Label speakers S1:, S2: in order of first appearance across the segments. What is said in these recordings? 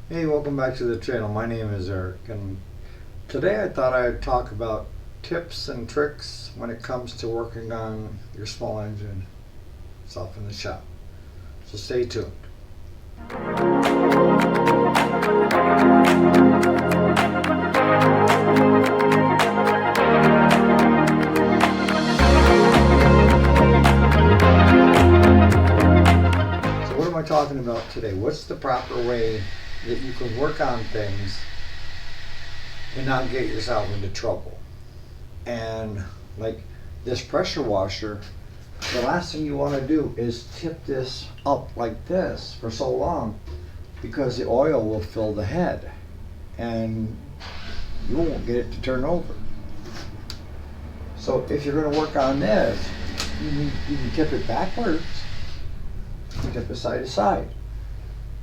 S1: Hey, welcome back to the channel. My name is Eric, and today I thought I'd talk about tips and tricks when it comes to working on your small engine stuff in the shop. So stay tuned. So what am I talking about today? What's the proper way that you can work on things and not get yourself into trouble? And like this pressure washer, the last thing you want to do is tip this up like this for so long, because the oil will fill the head and you won't get it to turn over. So if you're going to work on this, you can tip it backwards, you can tip it side to side.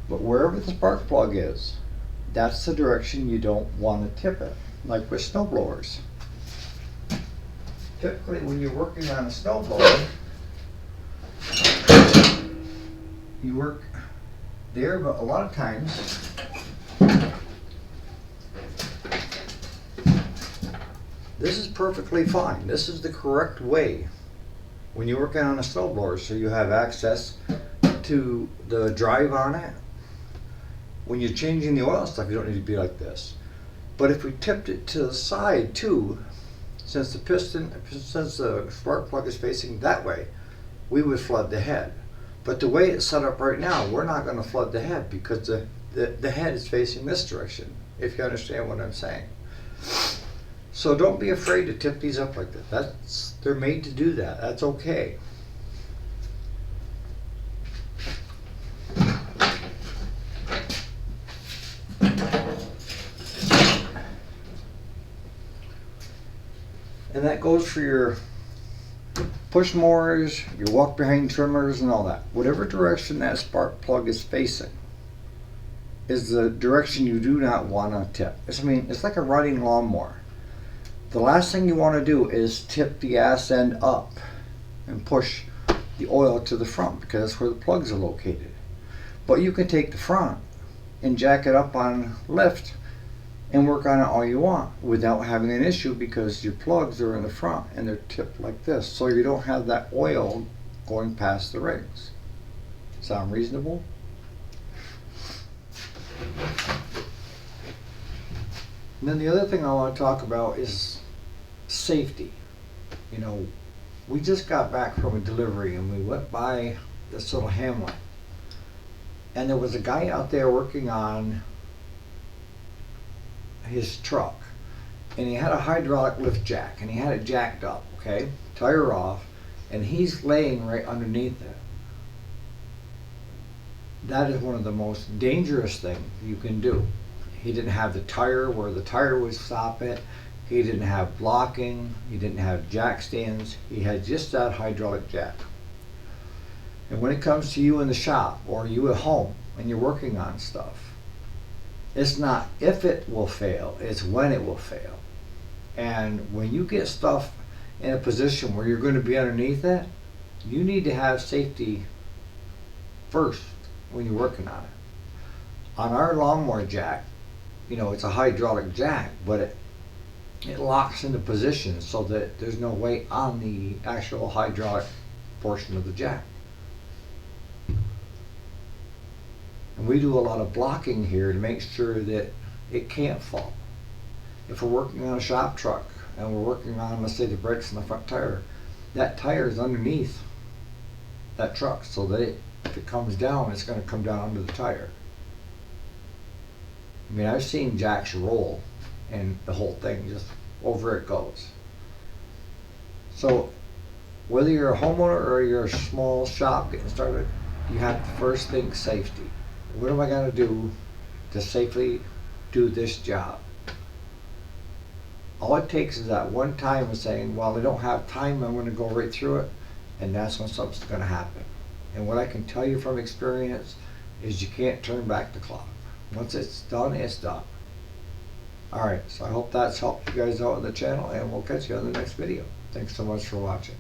S1: But wherever the spark plug is, that's the direction you don't want to tip it, like with snow blowers. Typically when you're working on a snow blower, you work there, but a lot of times this is perfectly fine. This is the correct way when you're working on a snowblower, so you have access to the drive on it. When you're changing the oil and stuff, you don't need to be like this. But if we tipped it to the side too, since the spark plug is facing that way, we would flood the head. But the way it's set up right now, we're not going to flood the head because the head is facing this direction, if you understand what I'm saying. So don't be afraid to tip these up like that. They're made to do that. That's okay. And that goes for your push mowers, your walk behind trimmers and all that. Whatever direction that spark plug is facing is the direction you do not want to tip. It's like a riding lawnmower. The last thing you want to do is tip the ass end up and push the oil to the front, because that's where the plugs are located. But you can take the front and jack it up on lift and work on it all you want without having an issue, because your plugs are in the front and they're tipped like this, so you don't have that oil going past the rings. Sound reasonable? And then the other thing I want to talk about is safety. You know, we just got back from a delivery and we went by this little hamlet, and there was a guy out there working on his truck, and he had a hydraulic lift jack and he had it jacked up, okay, tire off, and he's laying right underneath it. That is one of the most dangerous things you can do. He didn't have the tire where the tire would stop it. He didn't have blocking. He didn't have jack stands. He had just that hydraulic jack. And when it comes to you in the shop or you at home and you're working on stuff, it's not if it will fail, it's when it will fail. And when you get stuff in a position where you're going to be underneath it, you need to have safety first when you're working on it. On our lawnmower jack, you know, it's a hydraulic jack, but it locks into position so that there's no weight on the actual hydraulic portion of the jack. And we do a lot of blocking here to make sure that it can't fall. If we're working on a shop truck and we're working on, let's say, the brakes and the front tire, that tire is underneath that truck, so that if it comes down, it's going to come down under the tire. I mean, I've seen jacks roll and the whole thing just over it goes. So whether you're a homeowner or you're a small shop getting started, you have to first think safety. What am I going to do to safely do this job? All it takes is that one time of saying, well, I don't have time, I'm going to go right through it, and that's when something's going to happen. And what I can tell you from experience is you can't turn back the clock. Once it's done, it's done. Alright, so I hope that's helped you guys out on the channel, and we'll catch you on the next video. Thanks so much for watching.